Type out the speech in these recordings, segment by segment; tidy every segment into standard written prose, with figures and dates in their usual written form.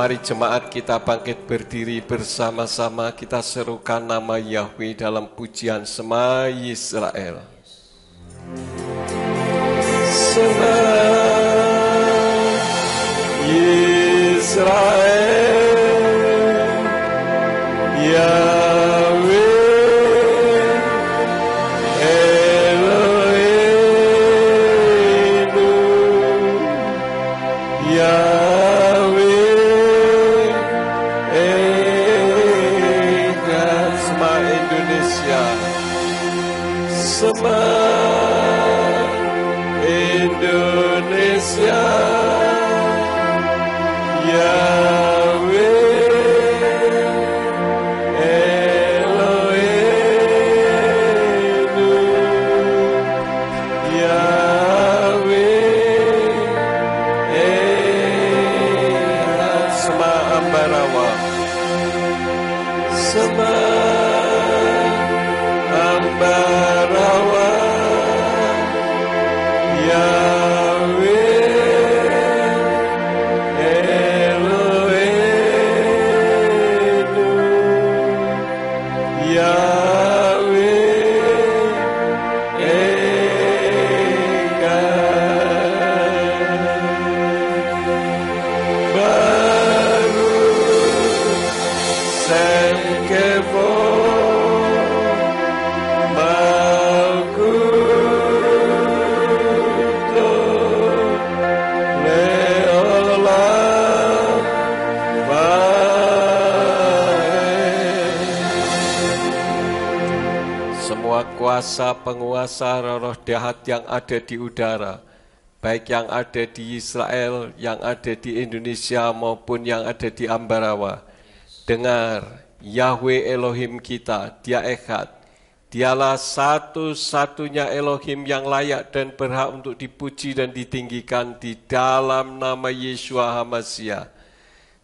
Mari jemaat kita bangkit berdiri bersama-sama, kita serukan nama Yahweh dalam pujian Shema Yisrael. Shema Yisrael, Yahweh Eloheinu, Yahweh Eka. Shema Indonesia, Shema Indonesia, Yahweh Eloheinu, Yahweh Eka. Shema Ambarawa, Shema Ambarawa, Yahweh Eloheinu, Yahweh Eka. Baruch Sekevo Malkuto Leolam Bae. Semua kuasa penguasa roh jahat yang ada di udara, baik yang ada di Israel, yang ada di Indonesia maupun yang ada di Ambarawa, dengar, Yahweh Elohim kita, Dia Echad. Dialah satu-satunya Elohim yang layak dan berhak untuk dipuji dan ditinggikan di dalam nama Yeshua HaMashiach.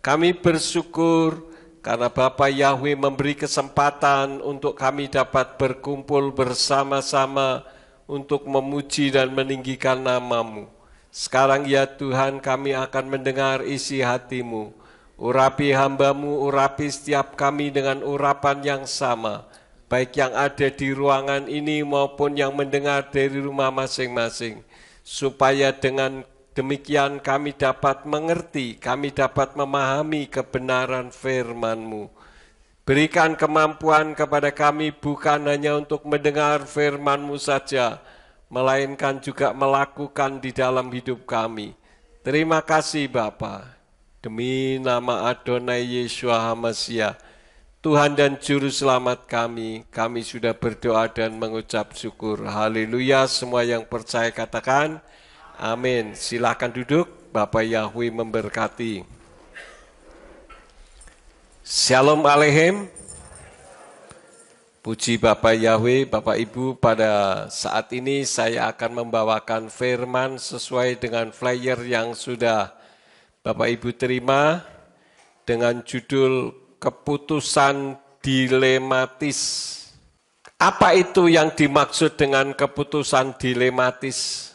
Kami bersyukur karena Bapa Yahweh memberi kesempatan untuk kami dapat berkumpul bersama-sama untuk memuji dan meninggikan nama-Mu. Sekarang ya Tuhan, kami akan mendengar isi hati-Mu. Urapi hamba-Mu, urapi setiap kami dengan urapan yang sama, baik yang ada di ruangan ini maupun yang mendengar dari rumah masing-masing, supaya dengan demikian kami dapat mengerti, kami dapat memahami kebenaran firman-Mu. Berikan kemampuan kepada kami bukan hanya untuk mendengar firman-Mu saja, melainkan juga melakukan di dalam hidup kami. Terima kasih Bapa. Demi nama Adonai Yeshua HaMashiach, Tuhan dan Juru Selamat kami sudah berdoa dan mengucap syukur. Haleluya, semua yang percaya katakan, amin. Silakan duduk, Bapak Yahweh memberkati. Shalom Aleichem. Puji Bapak Yahweh, Bapak Ibu, pada saat ini saya akan membawakan firman sesuai dengan flyer yang sudah Bapak Ibu terima dengan judul keputusan dilematis. Apa itu yang dimaksud dengan keputusan dilematis?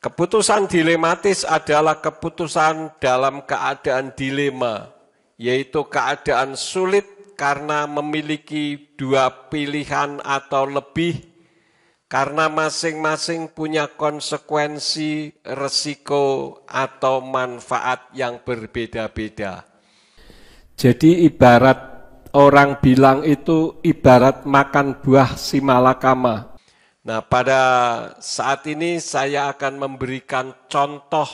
Keputusan dilematis adalah keputusan dalam keadaan dilema, yaitu keadaan sulit karena memiliki dua pilihan atau lebih, karena masing-masing punya konsekuensi, resiko, atau manfaat yang berbeda-beda. Jadi ibarat orang bilang itu ibarat makan buah simalakama. Nah, pada saat ini saya akan memberikan contoh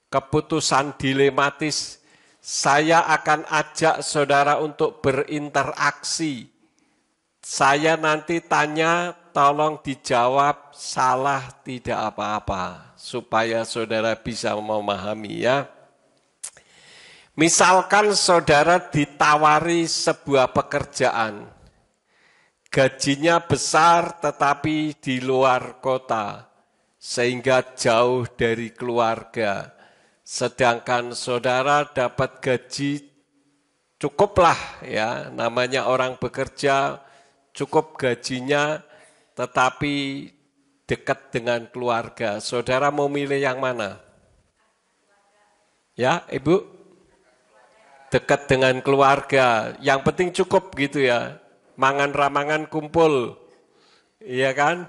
keputusan dilematis. Saya akan ajak saudara untuk berinteraksi. Saya nanti tanya, tolong dijawab salah tidak apa-apa, supaya saudara bisa memahami ya. Misalkan saudara ditawari sebuah pekerjaan, gajinya besar tetapi di luar kota, sehingga jauh dari keluarga. Sedangkan saudara dapat gaji cukuplah ya, namanya orang bekerja, cukup gajinya tetapi dekat dengan keluarga. Saudara mau milih yang mana? Ya, Ibu? dekat dengan keluarga. Yang penting cukup gitu ya. Mangan ramangan kumpul. Iya kan?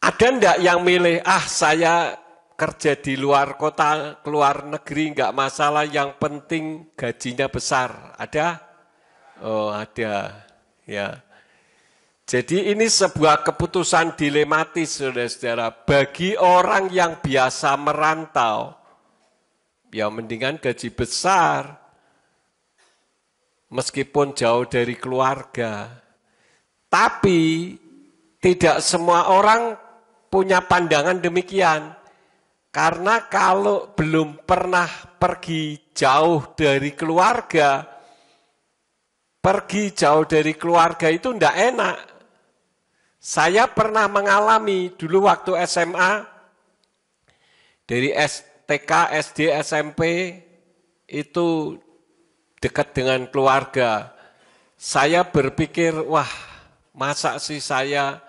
Ada enggak yang milih, saya kerja di luar kota, keluar negeri, enggak masalah, yang penting gajinya besar. Ada? Oh, ada. Ya. Jadi ini sebuah keputusan dilematis, saudara-saudara. Bagi orang yang biasa merantau, ya mendingan gaji besar, meskipun jauh dari keluarga. Tapi tidak semua orang punya pandangan demikian. Karena kalau belum pernah pergi jauh dari keluarga, itu enggak enak. Saya pernah mengalami dulu waktu SMA, dari TK, SD, SMP, itu dekat dengan keluarga. Saya berpikir, wah masa sih saya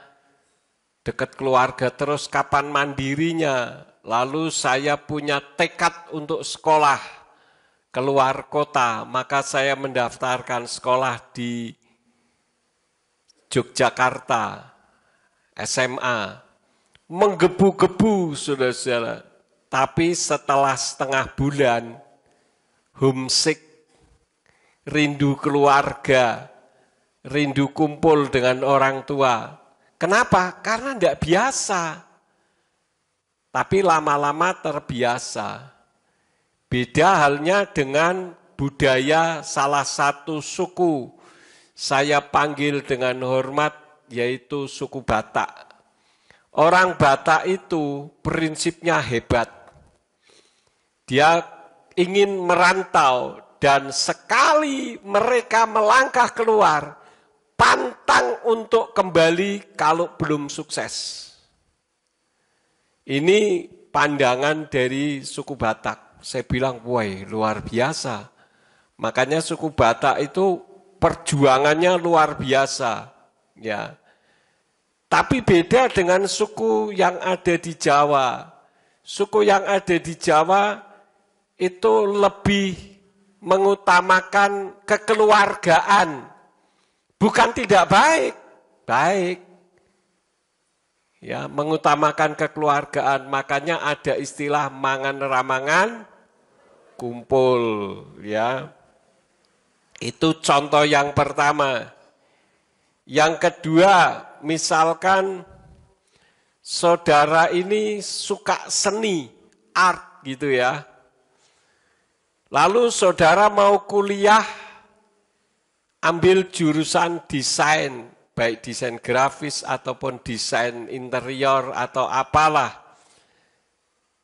dekat keluarga terus, kapan mandirinya? Lalu saya punya tekad untuk sekolah keluar kota, maka saya mendaftarkan sekolah di Yogyakarta, SMA. Menggebu-gebu, saudara-saudara. Tapi setelah setengah bulan, homesick, rindu keluarga, rindu kumpul dengan orang tua. Kenapa? Karena tidak biasa. Tapi lama-lama terbiasa. Beda halnya dengan budaya salah satu suku. Saya panggil dengan hormat, yaitu suku Batak. Orang Batak itu prinsipnya hebat. Dia ingin merantau, dan sekali mereka melangkah keluar, pantang untuk kembali kalau belum sukses. Ini pandangan dari suku Batak. Saya bilang, woi, luar biasa. Makanya suku Batak itu perjuangannya luar biasa. Ya. Tapi beda dengan suku yang ada di Jawa. Suku yang ada di Jawa itu lebih mengutamakan kekeluargaan. Bukan tidak baik, baik. Ya, mengutamakan kekeluargaan, makanya ada istilah mangan ramangan kumpul, ya. Itu contoh yang pertama. Yang kedua, misalkan saudara ini suka seni, art gitu ya. Lalu saudara mau kuliah, ambil jurusan desain, baik desain grafis ataupun desain interior atau apalah.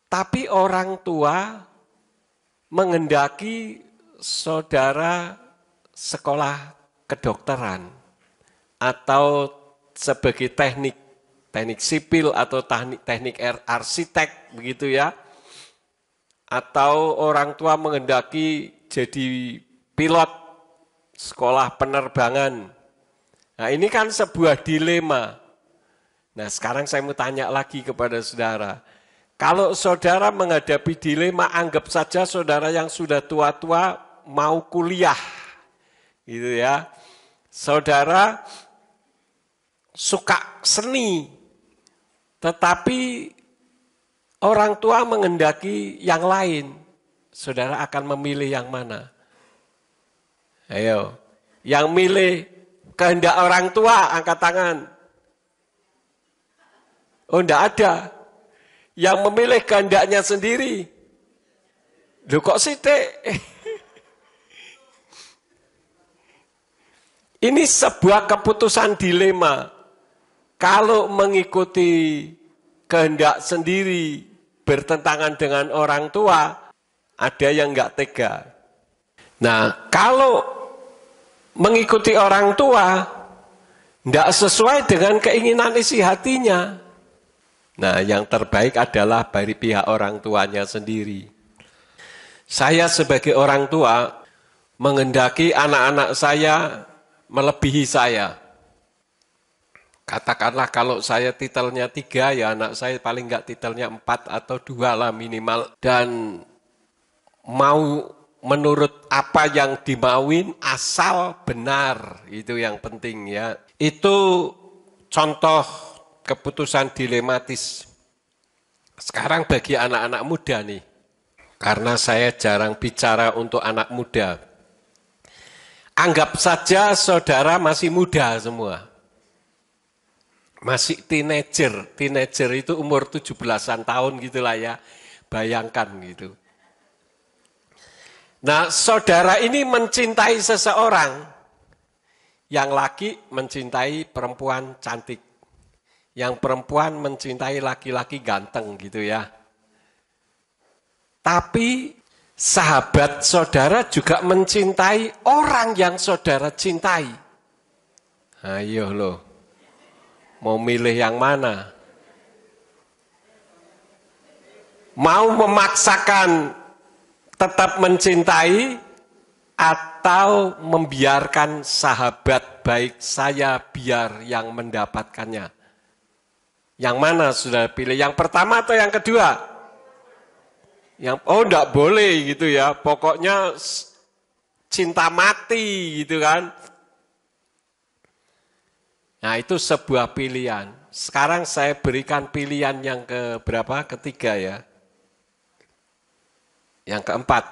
Tapi orang tua menghendaki saudara sekolah kedokteran atau sebagai teknik sipil atau teknik arsitek begitu ya. Atau orang tua menghendaki jadi pilot sekolah penerbangan. Nah, ini kan sebuah dilema. Nah, sekarang saya mau tanya lagi kepada saudara. Kalau saudara menghadapi dilema, anggap saja saudara yang sudah tua-tua mau kuliah. Gitu ya. Saudara suka seni, tetapi orang tua menghendaki yang lain. Saudara akan memilih yang mana? Ayo, yang milih kehendak orang tua, angkat tangan. Oh, enggak ada. Yang memilih kehendaknya sendiri. Loh kok sithik? Ini sebuah keputusan dilema. Kalau mengikuti kehendak sendiri bertentangan dengan orang tua, ada yang enggak tega. Nah, kalau mengikuti orang tua, tidak sesuai dengan keinginan isi hatinya. Nah, yang terbaik adalah dari pihak orang tuanya sendiri. Saya sebagai orang tua, menghendaki anak-anak saya melebihi saya. Katakanlah kalau saya titelnya 3, ya anak saya paling enggak titelnya 4 atau 2 lah minimal. Dan mau menurut apa yang dimauin asal benar, itu yang penting ya. Itu contoh keputusan dilematis. Sekarang bagi anak-anak muda nih, karena saya jarang bicara untuk anak muda. Anggap saja saudara masih muda semua. Masih teenager. Teenager itu umur 17-an tahun gitulah ya. Bayangkan gitu. Nah, saudara ini mencintai seseorang. Yang laki mencintai perempuan cantik. Yang perempuan mencintai laki-laki ganteng gitu ya. Tapi sahabat saudara juga mencintai orang yang saudara cintai. Ayo loh, mau milih yang mana? Mau memaksakan tetap mencintai atau membiarkan sahabat baik saya biar yang mendapatkannya? Yang mana sudah pilih? Yang pertama atau yang kedua? Enggak boleh gitu ya, pokoknya cinta mati gitu kan. Nah itu sebuah pilihan. Sekarang saya berikan pilihan yang keberapa? Ketiga ya. Yang keempat.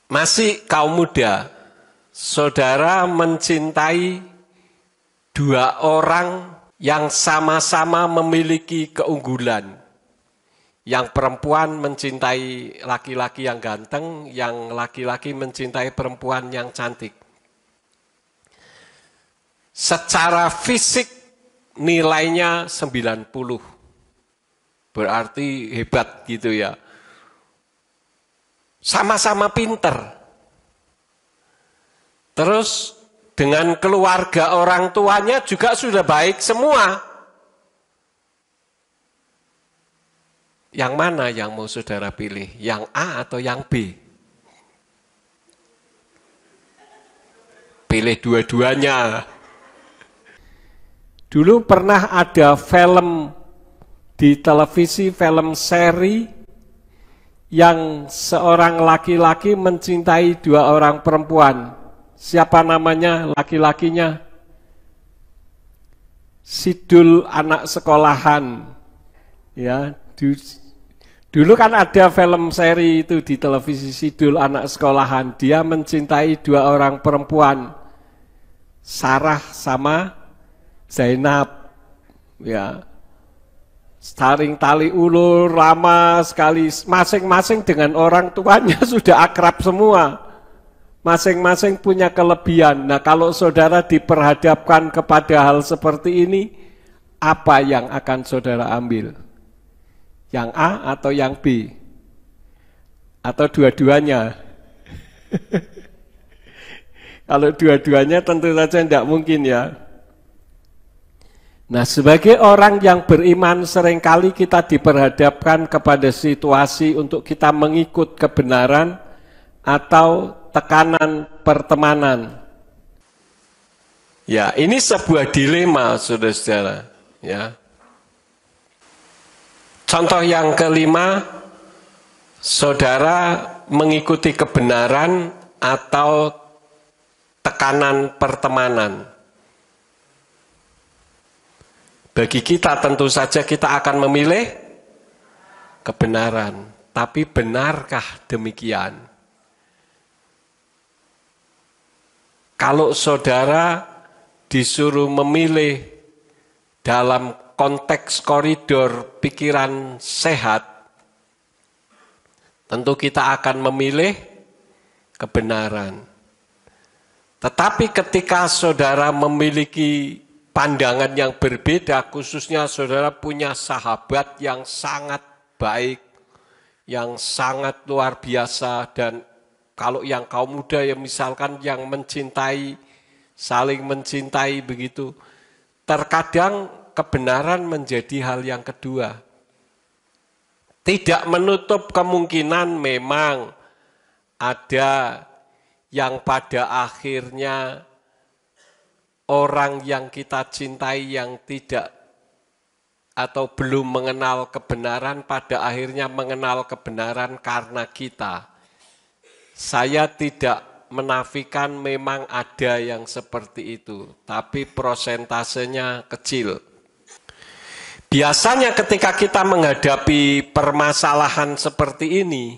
Masih kaum muda, saudara mencintai dua orang yang sama-sama memiliki keunggulan. Yang perempuan mencintai laki-laki yang ganteng, yang laki-laki mencintai perempuan yang cantik. Secara fisik nilainya 90. Berarti hebat gitu ya. Sama-sama pinter. Terus dengan keluarga orang tuanya juga sudah baik semua. Yang mana yang mau saudara pilih? Yang A atau yang B? Pilih dua-duanya. Dulu pernah ada film di televisi, film seri, yang seorang laki-laki mencintai dua orang perempuan. Siapa namanya laki-lakinya? Sidul anak sekolahan. Ya, dulu kan ada film seri itu di televisi, Sidul anak sekolahan. Dia mencintai dua orang perempuan, Sarah sama Zainab. Ya, saling tali ulur, lama sekali. Masing-masing dengan orang tuanya sudah akrab semua. Masing-masing punya kelebihan. Nah, kalau saudara diperhadapkan kepada hal seperti ini, apa yang akan saudara ambil? Yang A atau yang B? Atau dua-duanya? Kalau dua-duanya tentu saja tidak mungkin ya. Nah, sebagai orang yang beriman seringkali kita diperhadapkan kepada situasi untuk kita mengikut kebenaran atau tekanan pertemanan. Ya, ini sebuah dilema, saudara-saudara. Ya. Contoh yang kelima, saudara mengikuti kebenaran atau tekanan pertemanan. Bagi kita tentu saja kita akan memilih kebenaran. Tapi benarkah demikian? Kalau saudara disuruh memilih dalam konteks koridor pikiran sehat, tentu kita akan memilih kebenaran. Tetapi ketika saudara memiliki pandangan yang berbeda, khususnya saudara punya sahabat yang sangat baik, yang sangat luar biasa, dan kalau yang kaum muda ya misalkan yang mencintai, saling mencintai begitu, terkadang kebenaran menjadi hal yang kedua. Tidak menutup kemungkinan memang ada yang pada akhirnya orang yang kita cintai yang tidak atau belum mengenal kebenaran, pada akhirnya mengenal kebenaran karena kita. Saya tidak menafikan memang ada yang seperti itu, tapi prosentasenya kecil. Biasanya ketika kita menghadapi permasalahan seperti ini,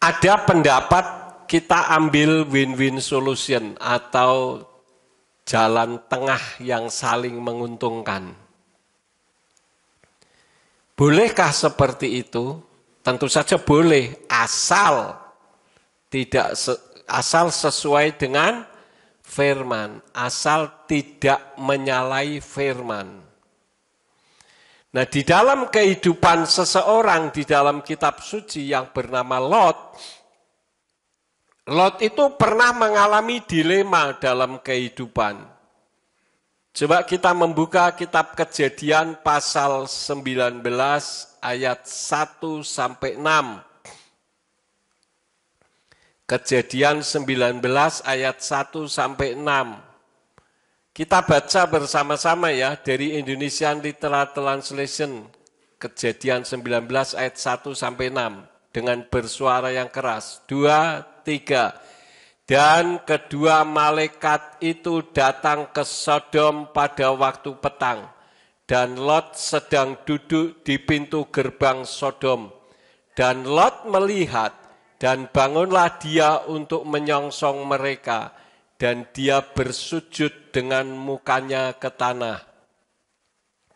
ada pendapat kita ambil win-win solution atau jalan tengah yang saling menguntungkan. Bolehkah seperti itu? Tentu saja boleh, asal sesuai dengan firman, asal tidak menyalahi firman. Nah, di dalam kehidupan seseorang di dalam kitab suci yang bernama Lot itu pernah mengalami dilema dalam kehidupan. Coba kita membuka kitab Kejadian pasal 19 ayat 1 sampai 6. Kejadian 19 ayat 1 sampai 6. Kita baca bersama-sama ya dari Indonesian Literal Translation. Kejadian 19 ayat 1 sampai 6 dengan bersuara yang keras. 2, 3. Dan kedua malaikat itu datang ke Sodom pada waktu petang, dan Lot sedang duduk di pintu gerbang Sodom. Dan Lot melihat, dan bangunlah dia untuk menyongsong mereka, dan dia bersujud dengan mukanya ke tanah.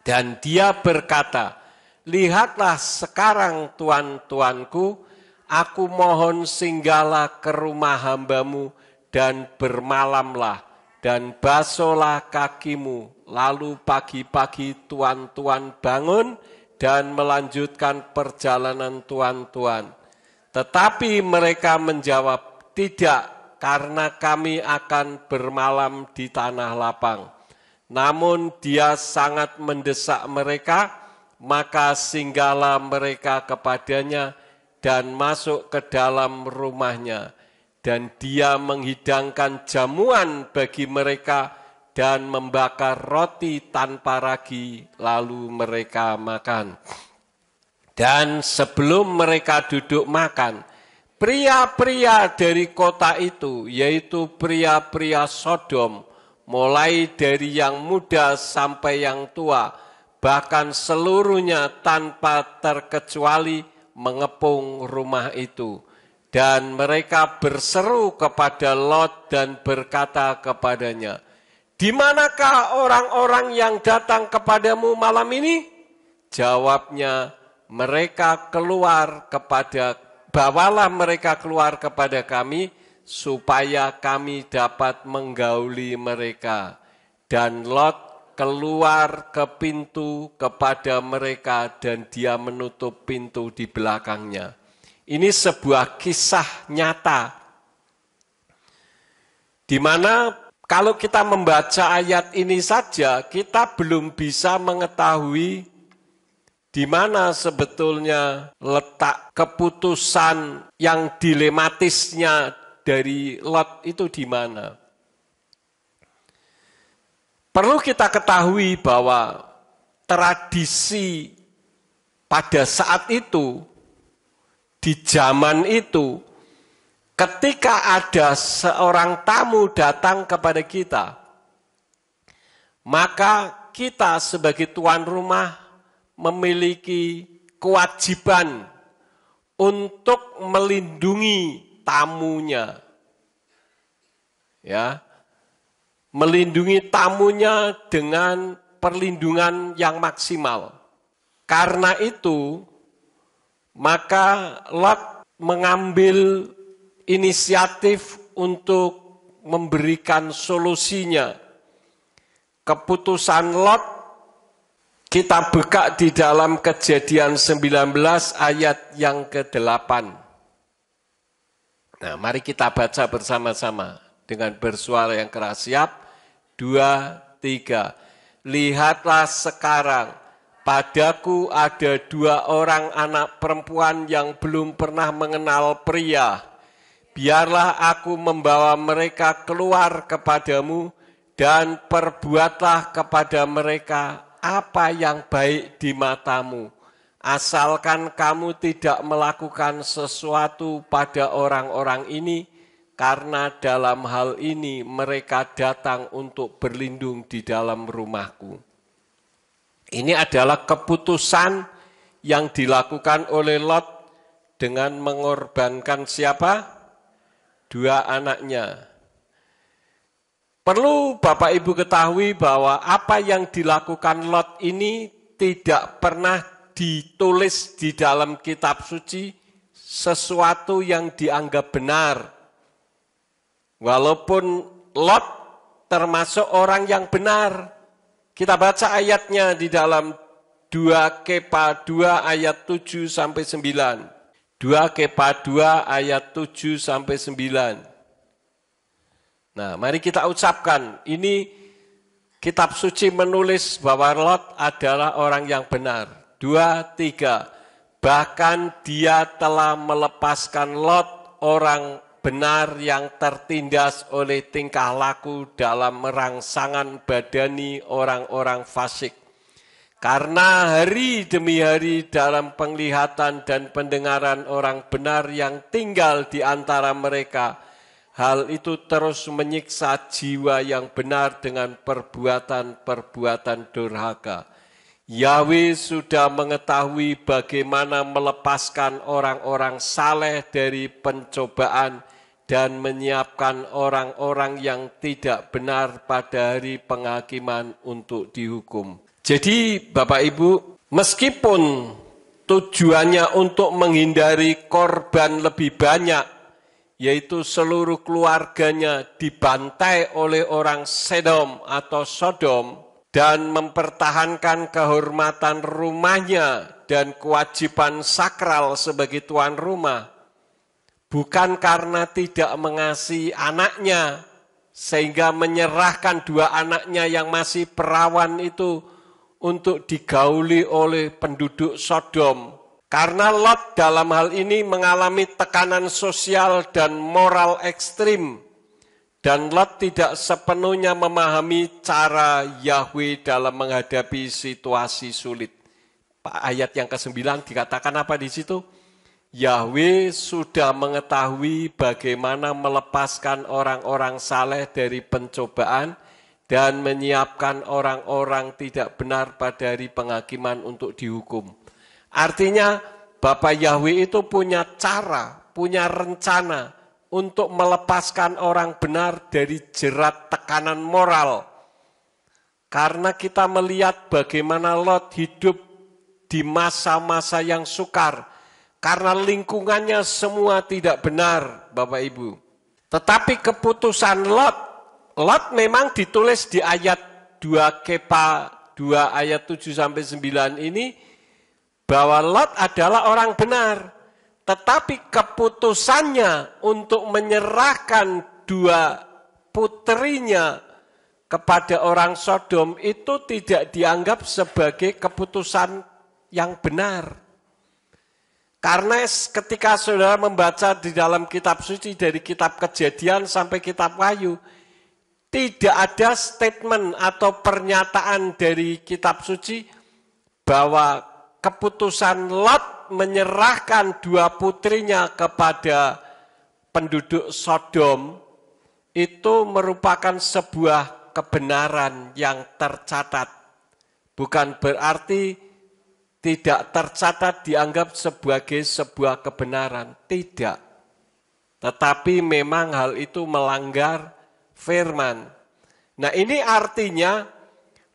Dan dia berkata, lihatlah sekarang tuan-tuanku, aku mohon singgahlah ke rumah hambamu dan bermalamlah dan basuhlah kakimu. Lalu pagi-pagi tuan-tuan bangun dan melanjutkan perjalanan tuan-tuan. Tetapi mereka menjawab, tidak, karena kami akan bermalam di tanah lapang. Namun dia sangat mendesak mereka, maka singgahlah mereka kepadanya dan masuk ke dalam rumahnya. Dan dia menghidangkan jamuan bagi mereka dan membakar roti tanpa ragi, lalu mereka makan. Dan sebelum mereka duduk makan, pria-pria dari kota itu, yaitu pria-pria Sodom, mulai dari yang muda sampai yang tua, bahkan seluruhnya tanpa terkecuali, mengepung rumah itu. Dan mereka berseru kepada Lot dan berkata kepadanya, di manakah orang-orang yang datang kepadamu malam ini? Jawabnya, bawalah mereka keluar kepada kami, supaya kami dapat menggauli mereka. Dan Lot keluar ke pintu kepada mereka dan dia menutup pintu di belakangnya. Ini sebuah kisah nyata, di mana kalau kita membaca ayat ini saja, kita belum bisa mengetahui di mana sebetulnya letak keputusan yang dilematisnya dari Lot itu di mana. Perlu kita ketahui bahwa tradisi pada saat itu, di zaman itu, ketika ada seorang tamu datang kepada kita, maka kita sebagai tuan rumah memiliki kewajiban untuk melindungi tamunya. Ya. Melindungi tamunya dengan perlindungan yang maksimal. Karena itu, maka Lot mengambil inisiatif untuk memberikan solusinya. Keputusan Lot kita buka di dalam Kejadian 19 ayat yang ke-8. Nah, mari kita baca bersama-sama dengan bersuara yang keras. Siap? 2, 3. Lihatlah sekarang, padaku ada 2 orang anak perempuan yang belum pernah mengenal pria. Biarlah aku membawa mereka keluar kepadamu, dan perbuatlah kepada mereka apa yang baik di matamu, asalkan kamu tidak melakukan sesuatu pada orang-orang ini, karena dalam hal ini mereka datang untuk berlindung di dalam rumahku. Ini adalah keputusan yang dilakukan oleh Lot dengan mengorbankan siapa? 2 anaknya. Perlu Bapak Ibu ketahui bahwa apa yang dilakukan Lot ini tidak pernah ditulis di dalam kitab suci sesuatu yang dianggap benar. Walaupun Lot termasuk orang yang benar. Kita baca ayatnya di dalam 2 Kepa 2 ayat 7 sampai 9. 2 Kepa 2 ayat 7 sampai 9. Nah, mari kita ucapkan, ini kitab suci menulis bahwa Lot adalah orang yang benar. 2, 3. Bahkan dia telah melepaskan Lot, orang benar yang tertindas oleh tingkah laku dalam merangsangan badani orang-orang fasik. Karena hari demi hari dalam penglihatan dan pendengaran orang benar yang tinggal di antara mereka, hal itu terus menyiksa jiwa yang benar dengan perbuatan-perbuatan durhaka. Yahweh sudah mengetahui bagaimana melepaskan orang-orang saleh dari pencobaan dan menyiapkan orang-orang yang tidak benar pada hari penghakiman untuk dihukum. Jadi Bapak Ibu, meskipun tujuannya untuk menghindari korban lebih banyak, yaitu seluruh keluarganya dibantai oleh orang Sedom atau Sodom, dan mempertahankan kehormatan rumahnya dan kewajiban sakral sebagai tuan rumah, bukan karena tidak mengasihi anaknya, sehingga menyerahkan 2 anaknya yang masih perawan itu untuk digauli oleh penduduk Sodom. Karena Lot dalam hal ini mengalami tekanan sosial dan moral ekstrim, dan Lot tidak sepenuhnya memahami cara Yahweh dalam menghadapi situasi sulit. Ayat yang ke-9 dikatakan apa di situ? Yahweh sudah mengetahui bagaimana melepaskan orang-orang saleh dari pencobaan dan menyiapkan orang-orang tidak benar pada hari penghakiman untuk dihukum. Artinya Bapak Yahweh itu punya cara, punya rencana untuk melepaskan orang benar dari jerat tekanan moral. Karena kita melihat bagaimana Lot hidup di masa-masa yang sukar, karena lingkungannya semua tidak benar, Bapak Ibu. Tetapi keputusan Lot memang ditulis di ayat 2 Kepa 2 ayat 7 sampai 9 ini, bahwa Lot adalah orang benar. Tetapi keputusannya untuk menyerahkan 2 putrinya kepada orang Sodom itu tidak dianggap sebagai keputusan yang benar. Karena ketika saudara membaca di dalam kitab suci dari kitab Kejadian sampai kitab Wahyu, tidak ada statement atau pernyataan dari kitab suci bahwa keputusan Lot menyerahkan 2 putrinya kepada penduduk Sodom itu merupakan sebuah kebenaran yang tercatat. Bukan berarti tidak tercatat dianggap sebagai sebuah kebenaran. Tidak. Tetapi memang hal itu melanggar firman. Nah, ini artinya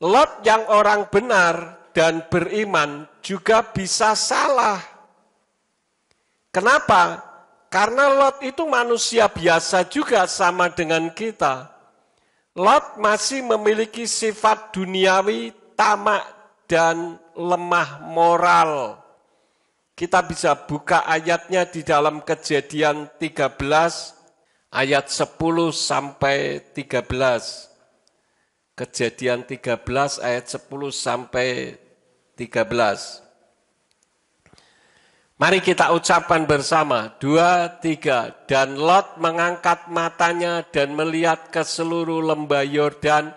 Lot yang orang benar dan beriman juga bisa salah. Kenapa? Karena Lot itu manusia biasa juga sama dengan kita. Lot masih memiliki sifat duniawi, tamak, dan lemah moral. Kita bisa buka ayatnya di dalam Kejadian 13 ayat 10 sampai 13. Kejadian 13 ayat 10 sampai 13. Mari kita ucapkan bersama, 2, 3. Dan Lot mengangkat matanya dan melihat ke seluruh lembah Yordan,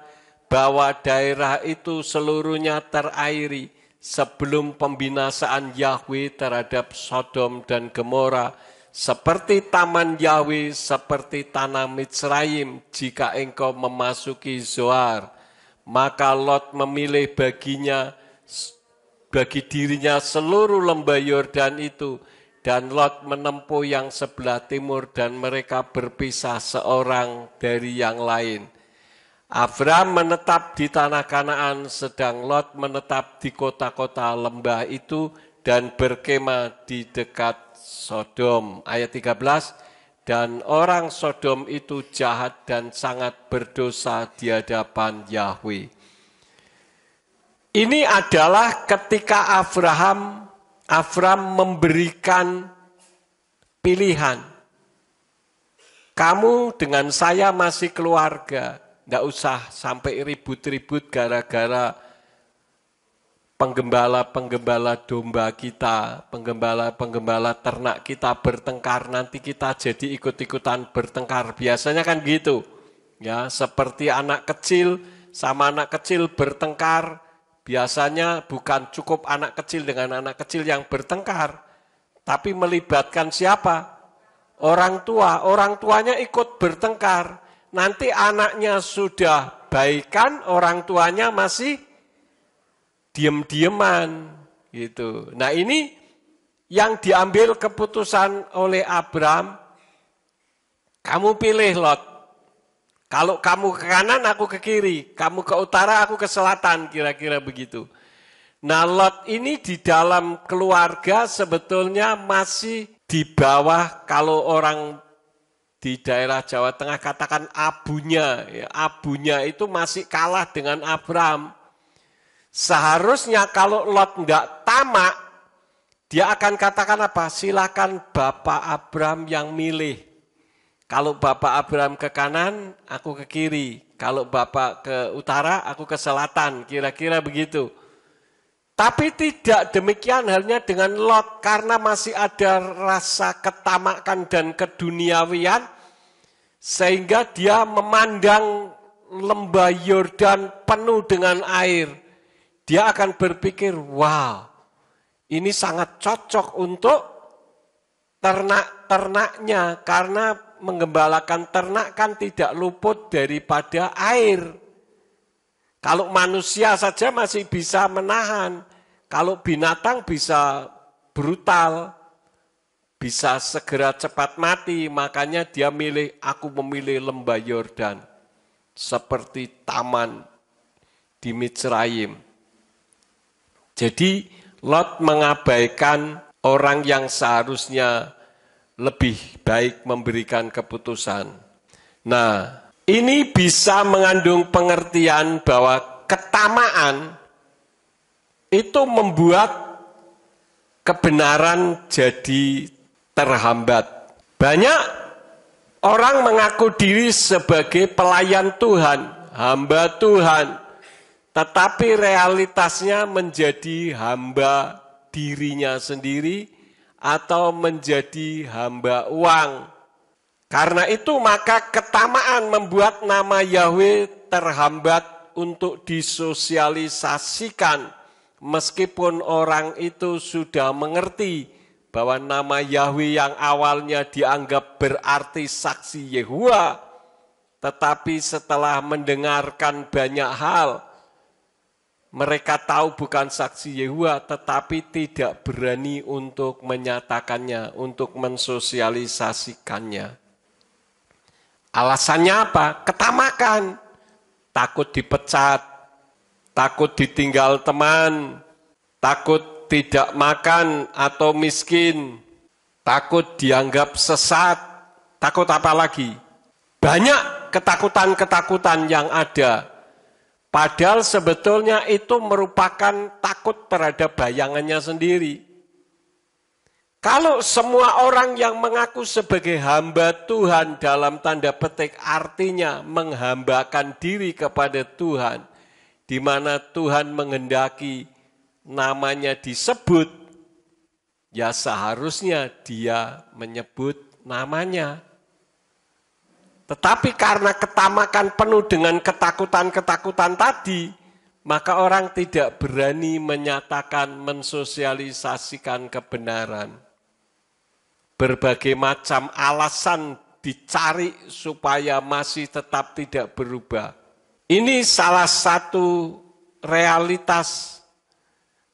bahwa daerah itu seluruhnya terairi sebelum pembinasaan Yahweh terhadap Sodom dan Gomora, seperti taman Yahweh, seperti tanah Mitsraim, jika engkau memasuki Zoar. Maka Lot memilih bagi dirinya seluruh lembah Yordan itu, dan Lot menempuh yang sebelah timur, dan mereka berpisah seorang dari yang lain. Abram menetap di tanah Kanaan, sedang Lot menetap di kota-kota lembah itu dan berkemah di dekat Sodom. Ayat 13, dan orang Sodom itu jahat dan sangat berdosa di hadapan Yahweh. Ini adalah ketika Abram memberikan pilihan. Kamu dengan saya masih keluarga, tidak usah sampai ribut-ribut gara-gara penggembala-penggembala domba kita, penggembala-penggembala ternak kita bertengkar, nanti kita jadi ikut-ikutan bertengkar. Biasanya kan gitu. Ya, seperti anak kecil sama anak kecil bertengkar. Biasanya bukan cukup anak kecil dengan anak kecil yang bertengkar, tapi melibatkan siapa? Orang tua. Orang tuanya ikut bertengkar. Nanti anaknya sudah baikan, orang tuanya masih diem-dieman. Gitu. Nah ini yang diambil keputusan oleh Abram, kamu pilih Lot. Kalau kamu ke kanan, aku ke kiri. Kamu ke utara, aku ke selatan. Kira-kira begitu. Nah, Lot ini di dalam keluarga sebetulnya masih di bawah, kalau orang di daerah Jawa Tengah katakan abunya. Ya, abunya itu masih kalah dengan Abram. Seharusnya kalau Lot enggak tamak, dia akan katakan apa? Silakan Bapak Abram yang milih. Kalau Bapak Abram ke kanan, aku ke kiri. Kalau Bapak ke utara, aku ke selatan. Kira-kira begitu. Tapi tidak demikian halnya dengan Lot. Karena masih ada rasa ketamakan dan keduniawian. Sehingga dia memandang lembah Yordan penuh dengan air. Dia akan berpikir, wow, ini sangat cocok untuk ternak-ternaknya. Karena menggembalakan ternak kan tidak luput daripada air. Kalau manusia saja masih bisa menahan. Kalau binatang bisa brutal, bisa segera cepat mati. Makanya dia aku memilih lembah Yordan. Seperti taman di Mitsraim. Jadi Lot mengabaikan orang yang seharusnya lebih baik memberikan keputusan. Nah, ini bisa mengandung pengertian bahwa ketamaan itu membuat kebenaran jadi terhambat. Banyak orang mengaku diri sebagai pelayan Tuhan, hamba Tuhan, tetapi realitasnya menjadi hamba dirinya sendiri, atau menjadi hamba uang. Karena itu maka ketamaan membuat nama Yahweh terhambat untuk disosialisasikan. Meskipun orang itu sudah mengerti bahwa nama Yahweh yang awalnya dianggap berarti saksi Yehuwa, tetapi setelah mendengarkan banyak hal, mereka tahu bukan saksi Yehuwa, tetapi tidak berani untuk menyatakannya, untuk mensosialisasikannya. Alasannya apa? Ketamakan. Takut dipecat, takut ditinggal teman, takut tidak makan atau miskin, takut dianggap sesat, takut apa lagi? Banyak ketakutan-ketakutan yang ada. Padahal sebetulnya itu merupakan takut terhadap bayangannya sendiri. Kalau semua orang yang mengaku sebagai hamba Tuhan dalam tanda petik artinya menghambakan diri kepada Tuhan, di mana Tuhan menghendaki namanya disebut, ya seharusnya dia menyebut namanya. Tetapi karena ketamakan penuh dengan ketakutan-ketakutan tadi, maka orang tidak berani menyatakan, mensosialisasikan kebenaran. Berbagai macam alasan dicari supaya masih tetap tidak berubah. Ini salah satu realitas,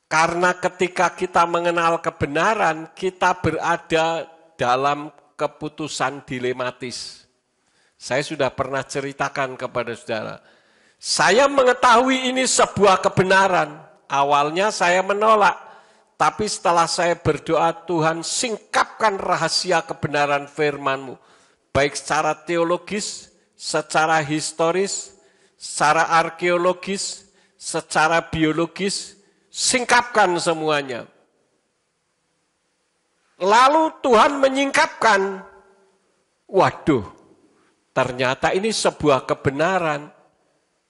karena ketika kita mengenal kebenaran, kita berada dalam keputusan dilematis. Saya sudah pernah ceritakan kepada saudara. Saya mengetahui ini sebuah kebenaran. Awalnya saya menolak. Tapi setelah saya berdoa, Tuhan singkapkan rahasia kebenaran firman-Mu. Baik secara teologis, secara historis, secara arkeologis, secara biologis, singkapkan semuanya. Lalu Tuhan menyingkapkan, waduh, ternyata ini sebuah kebenaran.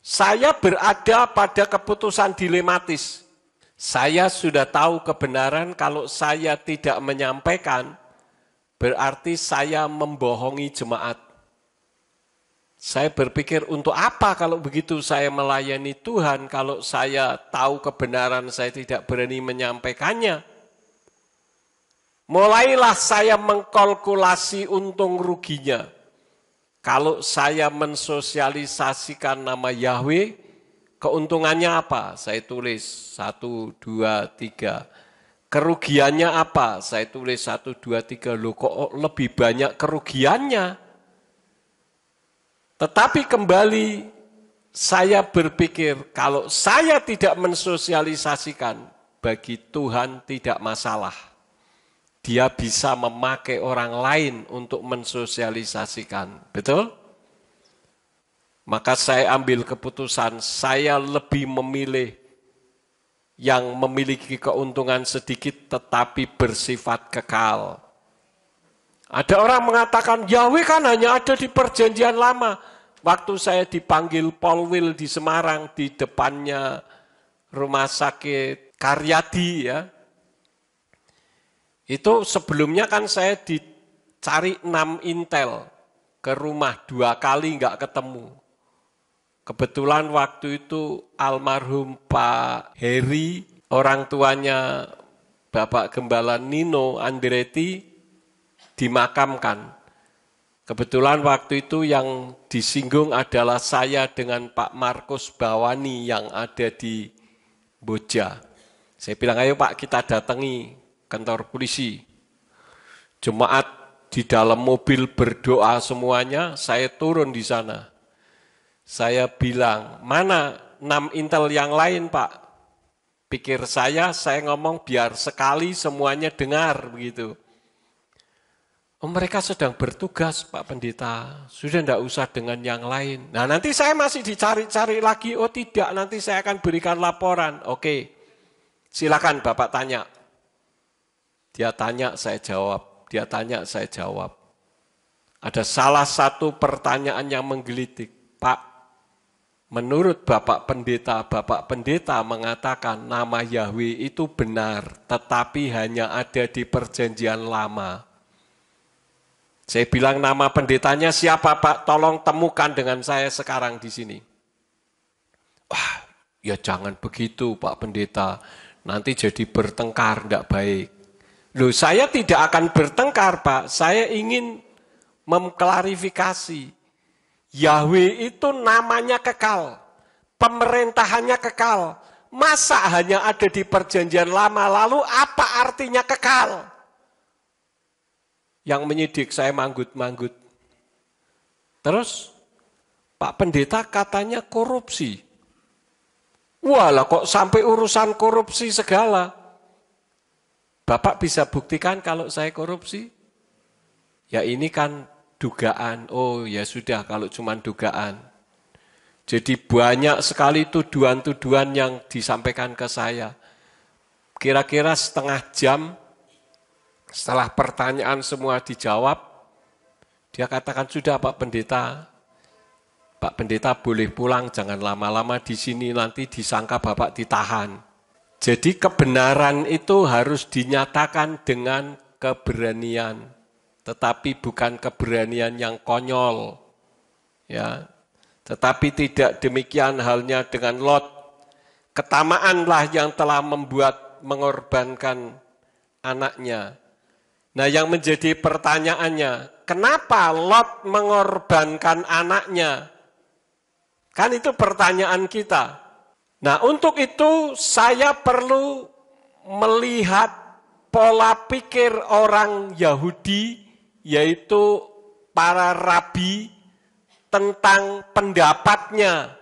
Saya berada pada keputusan dilematis. Saya sudah tahu kebenaran, kalau saya tidak menyampaikan, berarti saya membohongi jemaat. Saya berpikir, untuk apa kalau begitu saya melayani Tuhan, kalau saya tahu kebenaran saya tidak berani menyampaikannya. Mulailah saya mengkalkulasi untung ruginya. Kalau saya mensosialisasikan nama Yahweh, keuntungannya apa? Saya tulis 1, 2, 3. Kerugiannya apa? Saya tulis 1, 2, 3. Loh, kok lebih banyak kerugiannya? Tetapi kembali saya berpikir, kalau saya tidak mensosialisasikan, bagi Tuhan tidak masalah. Dia bisa memakai orang lain untuk mensosialisasikan. Betul? Maka saya ambil keputusan, saya lebih memilih yang memiliki keuntungan sedikit tetapi bersifat kekal. Ada orang mengatakan, Yahweh kan hanya ada di perjanjian lama. Waktu saya dipanggil Paul Will di Semarang, di depannya rumah sakit Karyadi, ya. Itu sebelumnya kan saya dicari 6 intel ke rumah 2 kali nggak ketemu. Kebetulan waktu itu almarhum Pak Heri, orang tuanya Bapak Gembala Nino Andretti dimakamkan. Kebetulan waktu itu yang disinggung adalah saya dengan Pak Markus Bawani yang ada di Boja. Saya bilang, ayo Pak kita datangi kantor polisi. Jemaat di dalam mobil berdoa semuanya, saya turun di sana. Saya bilang, mana 6 intel yang lain Pak? Pikir saya ngomong biar sekali semuanya dengar begitu. Oh, mereka sedang bertugas Pak Pendeta, sudah tidak usah dengan yang lain. Nah nanti saya masih dicari-cari lagi, oh tidak, nanti saya akan berikan laporan. Oke, silakan Bapak tanya. Dia tanya, saya jawab. Dia tanya, saya jawab. Ada salah satu pertanyaan yang menggelitik. Pak, menurut Bapak Pendeta mengatakan nama Yahweh itu benar, tetapi hanya ada di perjanjian lama. Saya bilang, nama pendetanya siapa Pak? Tolong temukan dengan saya sekarang di sini. Wah, ya jangan begitu Pak Pendeta. Nanti jadi bertengkar, tidak baik. Loh, saya tidak akan bertengkar, Pak. Saya ingin mengklarifikasi. Yahweh itu namanya kekal. Pemerintahannya kekal. Masa hanya ada di perjanjian lama, lalu apa artinya kekal? Yang menyidik saya manggut-manggut. Terus, Pak Pendeta katanya korupsi. Walah, kok sampai urusan korupsi segala? Bapak bisa buktikan kalau saya korupsi? Ya ini kan dugaan. Oh ya sudah kalau cuma dugaan. Jadi banyak sekali tuduhan-tuduhan yang disampaikan ke saya. Kira-kira setengah jam setelah pertanyaan semua dijawab, dia katakan, sudah Pak Pendeta boleh pulang, jangan lama-lama di sini, nanti disangka Bapak ditahan. Jadi kebenaran itu harus dinyatakan dengan keberanian, tetapi bukan keberanian yang konyol. Ya. Tetapi tidak demikian halnya dengan Lot. Ketamaanlah yang telah membuat mengorbankan anaknya. Nah, yang menjadi pertanyaannya, kenapa Lot mengorbankan anaknya? Kan itu pertanyaan kita. Nah, untuk itu saya perlu melihat pola pikir orang Yahudi, yaitu para rabi, tentang pendapatnya.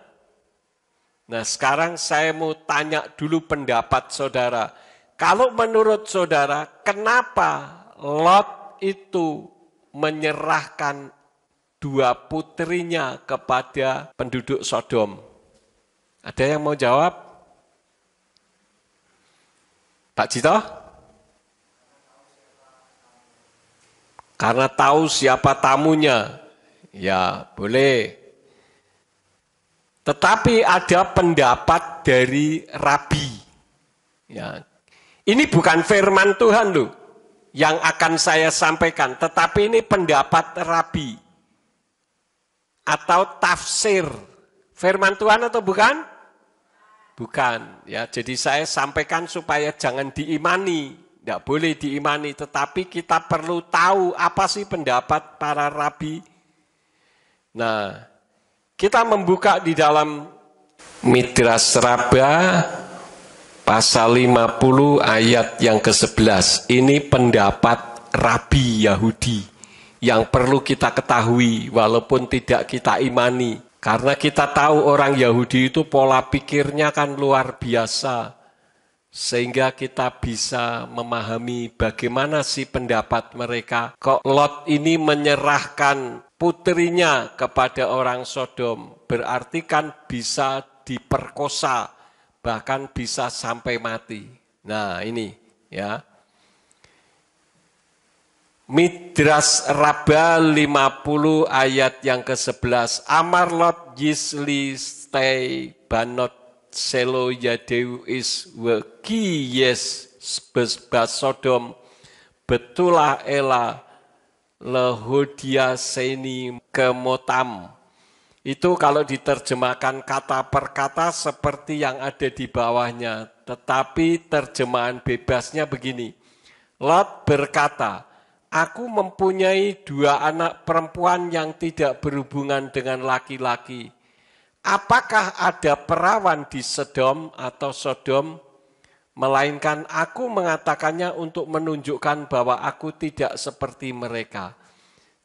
Nah, sekarang saya mau tanya dulu pendapat saudara. Kalau menurut saudara, kenapa Lot itu menyerahkan dua putrinya kepada penduduk Sodom? Ada yang mau jawab? Pak Cito? Karena tahu siapa tamunya. Ya, boleh. Tetapi ada pendapat dari rabi. Ya. Ini bukan firman Tuhan loh yang akan saya sampaikan, tetapi ini pendapat rabi atau tafsir. Firman Tuhan atau bukan? Bukan. Ya, jadi saya sampaikan supaya jangan diimani, tidak boleh diimani, tetapi kita perlu tahu apa sih pendapat para rabi. Nah, kita membuka di dalam Midras Rabbah pasal 50 ayat yang ke-11. Ini pendapat rabi Yahudi yang perlu kita ketahui walaupun tidak kita imani. Karena kita tahu orang Yahudi itu pola pikirnya kan luar biasa. Sehingga kita bisa memahami bagaimana sih pendapat mereka. Kok Lot ini menyerahkan putrinya kepada orang Sodom, berarti kan bisa diperkosa, bahkan bisa sampai mati. Nah ini ya. Midras Rabbah 50 ayat yang ke-11. Amar Lot Yisli stay banot selo yadeu is weki yes bas Sodom betulah ela lehodia seni kemotam. Itu kalau diterjemahkan kata per kata seperti yang ada di bawahnya. Tetapi terjemahan bebasnya begini. Lot berkata, aku mempunyai dua anak perempuan yang tidak berhubungan dengan laki-laki. Apakah ada perawan di Sodom atau Sodom? Melainkan aku mengatakannya untuk menunjukkan bahwa aku tidak seperti mereka.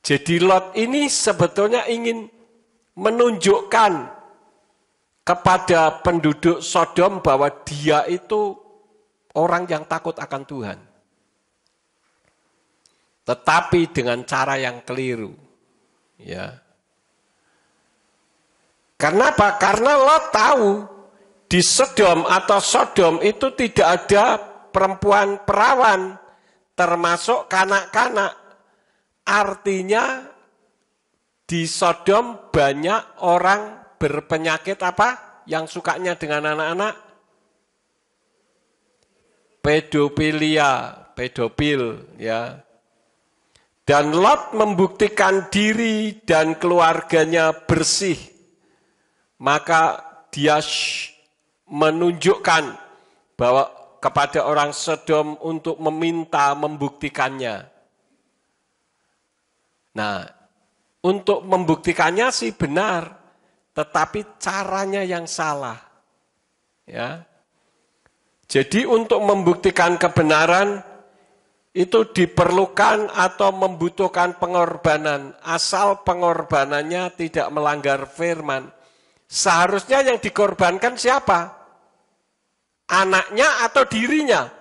Jadi Lot ini sebetulnya ingin menunjukkan kepada penduduk Sodom bahwa dia itu orang yang takut akan Tuhan. Tetapi dengan cara yang keliru. Ya. Kenapa? Karena Lot tahu di Sodom atau Sodom itu tidak ada perempuan perawan, termasuk kanak-kanak. Artinya di Sodom banyak orang berpenyakit apa? Yang sukanya dengan anak-anak? Pedofilia, pedofil, ya. Dan Lot membuktikan diri dan keluarganya bersih. Maka dia menunjukkan bahwa kepada orang Sodom untuk meminta membuktikannya. Nah, untuk membuktikannya sih benar, tetapi caranya yang salah. Ya. Jadi untuk membuktikan kebenaran itu diperlukan atau membutuhkan pengorbanan, asal pengorbanannya tidak melanggar firman. Seharusnya yang dikorbankan siapa? Anaknya atau dirinya?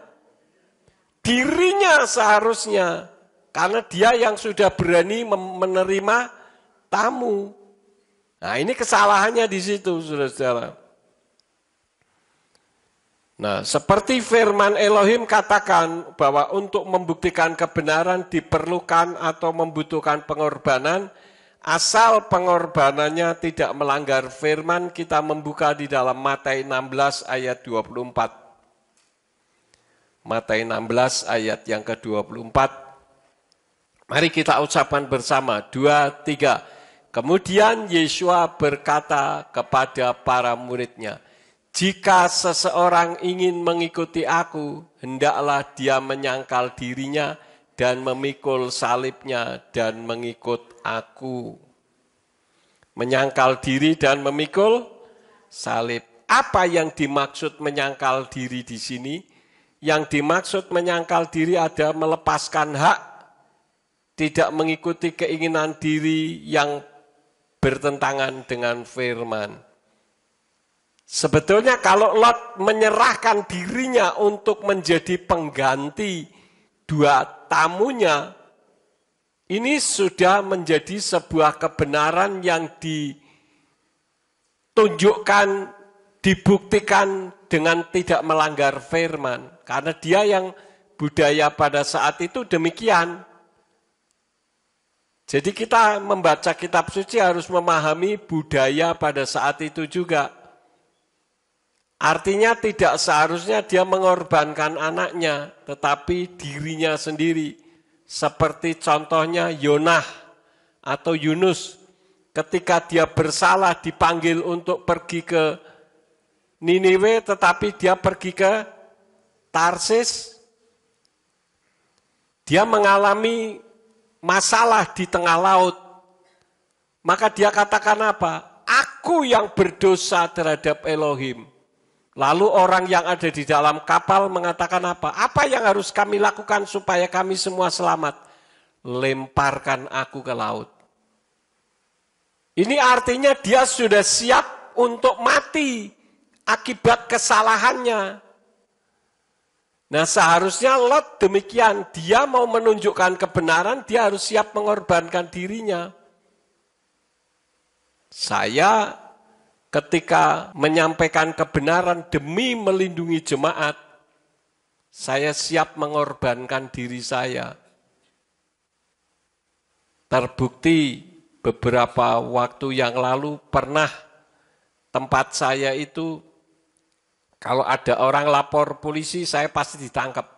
Dirinya seharusnya. Karena dia yang sudah berani menerima tamu. Nah ini kesalahannya di situ, saudara-saudara. Nah seperti firman Elohim katakan bahwa untuk membuktikan kebenaran diperlukan atau membutuhkan pengorbanan. Asal pengorbanannya tidak melanggar firman, kita membuka di dalam Matius 16 ayat 24. Matius 16 ayat yang ke-24. Mari kita ucapkan bersama, 2, 3. Kemudian Yesua berkata kepada para muridnya, jika seseorang ingin mengikuti aku, hendaklah dia menyangkal dirinya dan memikul salibnya dan mengikut aku. Menyangkal diri dan memikul salib. Apa yang dimaksud menyangkal diri di sini? Yang dimaksud menyangkal diri ada melepaskan hak, tidak mengikuti keinginan diri yang bertentangan dengan firman. Sebetulnya kalau Lot menyerahkan dirinya untuk menjadi pengganti dua tamunya, ini sudah menjadi sebuah kebenaran yang ditunjukkan, dibuktikan dengan tidak melanggar firman. Karena dia yang budaya pada saat itu demikian. Jadi kita membaca kitab suci harus memahami budaya pada saat itu juga. Artinya tidak seharusnya dia mengorbankan anaknya, tetapi dirinya sendiri. Seperti contohnya Yonah atau Yunus. Ketika dia bersalah dipanggil untuk pergi ke Niniwe, tetapi dia pergi ke Tarsis. Dia mengalami masalah di tengah laut. Maka dia katakan apa? Aku yang berdosa terhadap Elohim. Lalu orang yang ada di dalam kapal mengatakan apa? Apa yang harus kami lakukan supaya kami semua selamat? Lemparkan aku ke laut. Ini artinya dia sudah siap untuk mati akibat kesalahannya. Nah seharusnya Lot demikian, dia mau menunjukkan kebenaran, dia harus siap mengorbankan dirinya. Saya ketika menyampaikan kebenaran demi melindungi jemaat, saya siap mengorbankan diri saya. Terbukti beberapa waktu yang lalu pernah tempat saya itu, kalau ada orang lapor polisi, saya pasti ditangkap.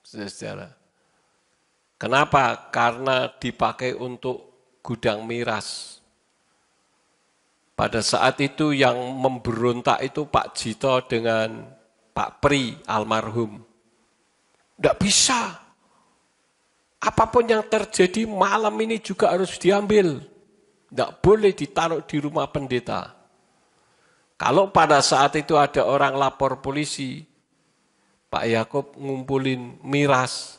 Saudara. Kenapa? Karena dipakai untuk gudang miras. Pada saat itu yang memberontak itu Pak Jito dengan Pak Pri almarhum. Tidak bisa. Apapun yang terjadi malam ini juga harus diambil. Tidak boleh ditaruh di rumah pendeta. Kalau pada saat itu ada orang lapor polisi, Pak Yakub ngumpulin miras,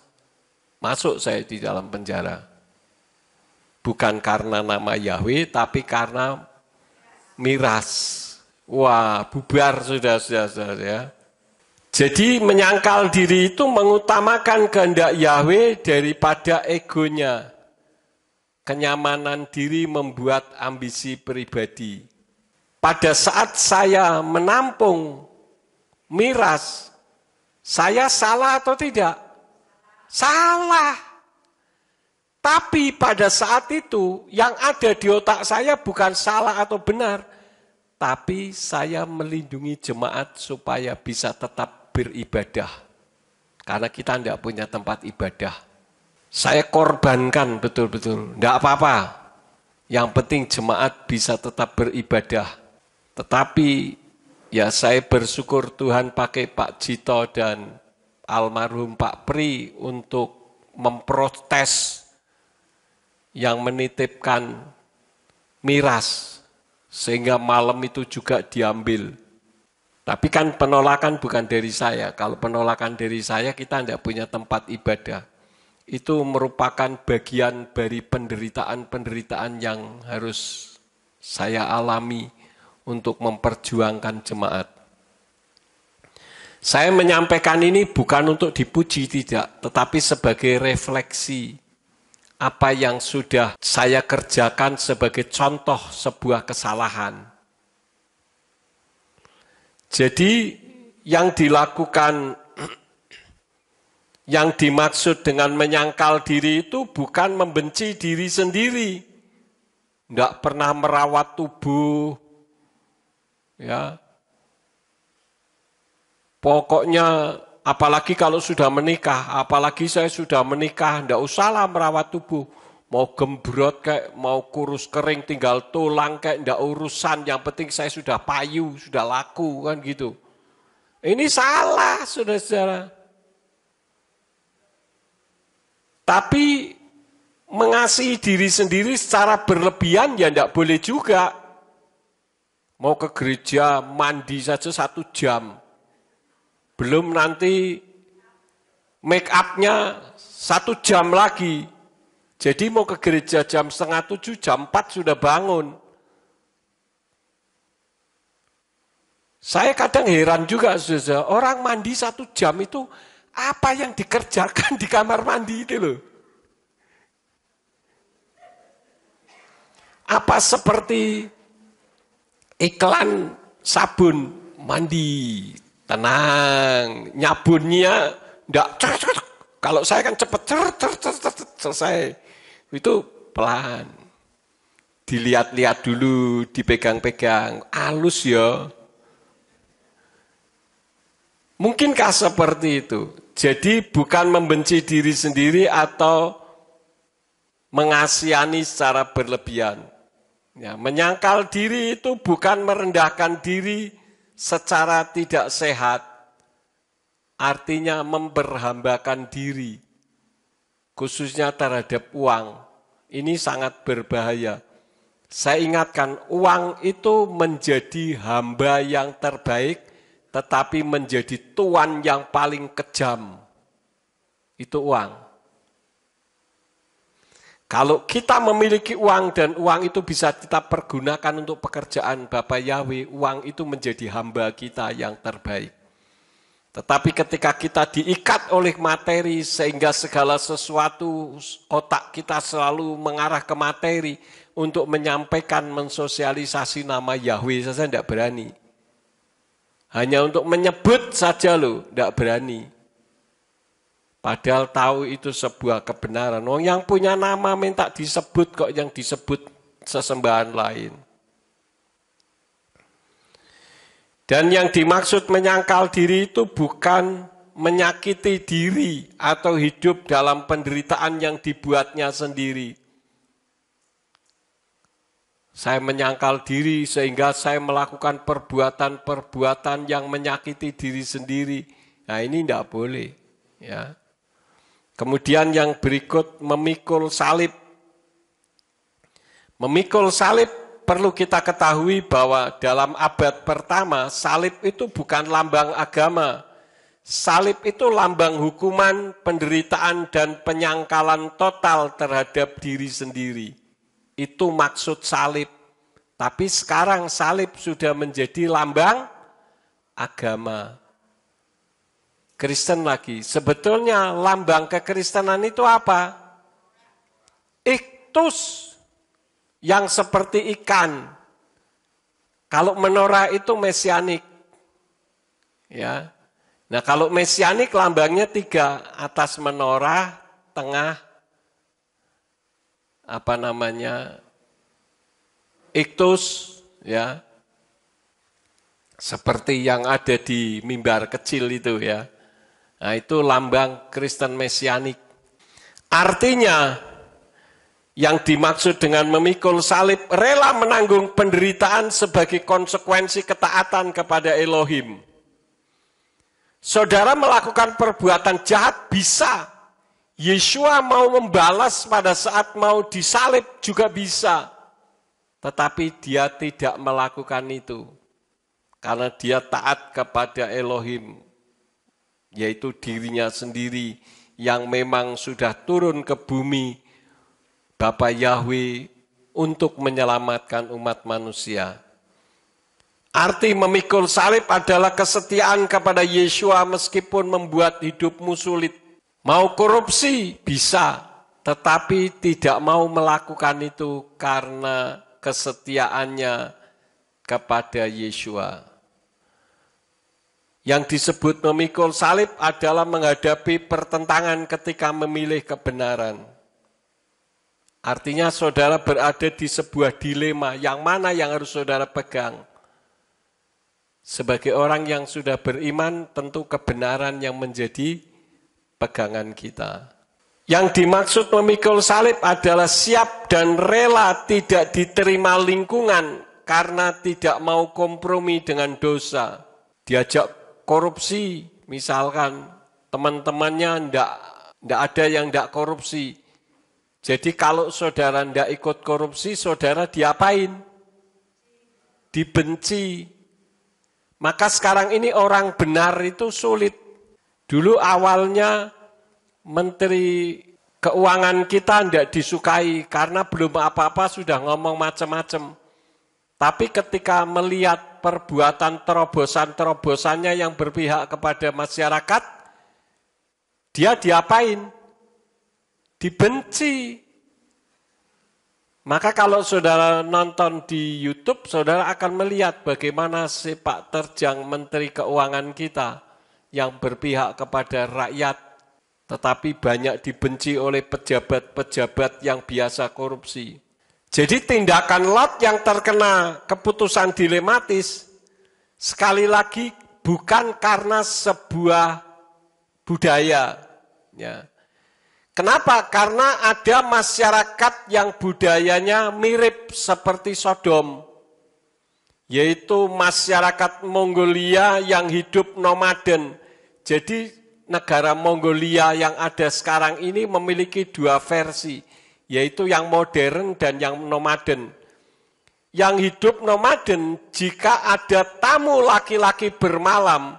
masuk saya di dalam penjara. Bukan karena nama Yahweh, tapi karena miras. Wah, bubar sudah ya. Jadi menyangkal diri itu mengutamakan kehendak Yahweh daripada egonya. Kenyamanan diri membuat ambisi pribadi. Pada saat saya menampung miras, saya salah atau tidak? Salah. Tapi pada saat itu yang ada di otak saya bukan salah atau benar, tapi saya melindungi jemaat supaya bisa tetap beribadah. Karena kita tidak punya tempat ibadah. Saya korbankan betul-betul, tidak apa-apa. Yang penting jemaat bisa tetap beribadah. Tetapi ya saya bersyukur Tuhan pakai Pak Jito dan almarhum Pak Pri untuk memprotes yang menitipkan miras. Sehingga malam itu juga diambil. Tapi kan penolakan bukan dari saya. Kalau penolakan dari saya kita tidak punya tempat ibadah. Itu merupakan bagian dari penderitaan-penderitaan yang harus saya alami untuk memperjuangkan jemaat. Saya menyampaikan ini bukan untuk dipuji, tidak, tetapi sebagai refleksi apa yang sudah saya kerjakan sebagai contoh sebuah kesalahan. Jadi yang dilakukan, yang dimaksud dengan menyangkal diri itu bukan membenci diri sendiri, tidak pernah merawat tubuh, ya, pokoknya apalagi kalau sudah menikah, apalagi saya sudah menikah, ndak usahlah merawat tubuh. Mau gembrot kayak, mau kurus kering, tinggal tulang kayak, ndak urusan. Yang penting saya sudah payu, sudah laku, kan gitu. Ini salah, saudara-saudara. Tapi mengasihi diri sendiri secara berlebihan ya ndak boleh juga. Mau ke gereja mandi saja 1 jam. Belum nanti make up-nya 1 jam lagi. Jadi mau ke gereja jam 6:30, jam 4 sudah bangun. Saya kadang heran juga, saudara, orang mandi 1 jam itu apa yang dikerjakan di kamar mandi itu loh. Apa seperti iklan sabun mandi, tenang, nyabunnya enggak, kalau saya kan cepet, selesai. Itu pelan. Dilihat-lihat dulu, dipegang-pegang, halus ya. Mungkinkah seperti itu? Jadi bukan membenci diri sendiri atau mengasihani secara berlebihan. Ya, menyangkal diri itu bukan merendahkan diri secara tidak sehat. Artinya memperhambakan diri. Khususnya terhadap uang. Ini sangat berbahaya. Saya ingatkan, uang itu menjadi hamba yang terbaik, tetapi menjadi tuan yang paling kejam. Itu uang. Kalau kita memiliki uang dan uang itu bisa kita pergunakan untuk pekerjaan Bapa Yahweh, uang itu menjadi hamba kita yang terbaik. Tetapi ketika kita diikat oleh materi sehingga segala sesuatu otak kita selalu mengarah ke materi untuk menyampaikan, mensosialisasi nama Yahweh saja tidak berani. Hanya untuk menyebut saja loh, tidak berani. Padahal tahu itu sebuah kebenaran. Orang yang punya nama minta disebut kok yang disebut sesembahan lain. Dan yang dimaksud menyangkal diri itu bukan menyakiti diri atau hidup dalam penderitaan yang dibuatnya sendiri. Saya menyangkal diri sehingga saya melakukan perbuatan-perbuatan yang menyakiti diri sendiri. Nah ini tidak boleh. Ya. Kemudian yang berikut memikul salib. Memikul salib perlu kita ketahui bahwa dalam abad pertama salib itu bukan lambang agama. Salib itu lambang hukuman, penderitaan dan penyangkalan total terhadap diri sendiri. Itu maksud salib. Tapi sekarang salib sudah menjadi lambang agama. Kristen lagi. Sebetulnya lambang kekristenan itu apa? Iktus yang seperti ikan. Kalau menorah itu mesianik. Ya. Nah, kalau mesianik lambangnya 3, atas menorah, tengah iktus, ya. Seperti yang ada di mimbar kecil itu ya. Nah, itu lambang Kristen mesianik. Artinya, yang dimaksud dengan memikul salib, rela menanggung penderitaan sebagai konsekuensi ketaatan kepada Elohim. Saudara melakukan perbuatan jahat bisa. Yeshua mau membalas pada saat mau disalib juga bisa. Tetapi dia tidak melakukan itu. Karena dia taat kepada Elohim. Yaitu dirinya sendiri yang memang sudah turun ke bumi Bapa Yahweh untuk menyelamatkan umat manusia. Arti memikul salib adalah kesetiaan kepada Yeshua meskipun membuat hidupmu sulit. Mau korupsi bisa, tetapi tidak mau melakukan itu karena kesetiaannya kepada Yeshua. Yang disebut memikul salib adalah menghadapi pertentangan ketika memilih kebenaran. Artinya saudara berada di sebuah dilema, yang mana yang harus saudara pegang? Sebagai orang yang sudah beriman, tentu kebenaran yang menjadi pegangan kita. Yang dimaksud memikul salib adalah siap dan rela tidak diterima lingkungan karena tidak mau kompromi dengan dosa. Diajak korupsi, misalkan teman-temannya ndak ada yang ndak korupsi. Jadi kalau saudara ndak ikut korupsi, saudara diapain? Dibenci. Maka sekarang ini orang benar itu sulit. Dulu awalnya Menteri Keuangan kita tidak disukai karena belum apa-apa sudah ngomong macam-macam. Tapi ketika melihat perbuatan terobosan-terobosannya yang berpihak kepada masyarakat, dia diapain? Dibenci. Maka kalau saudara nonton di YouTube, saudara akan melihat bagaimana sepak terjang Menteri Keuangan kita yang berpihak kepada rakyat, tetapi banyak dibenci oleh pejabat-pejabat yang biasa korupsi. Jadi tindakan Lot yang terkena keputusan dilematis, sekali lagi bukan karena sebuah budaya. Ya. Kenapa? Karena ada masyarakat yang budayanya mirip seperti Sodom, yaitu masyarakat Mongolia yang hidup nomaden. Jadi negara Mongolia yang ada sekarang ini memiliki dua versi, yaitu yang modern dan yang nomaden. Yang hidup nomaden, jika ada tamu laki-laki bermalam,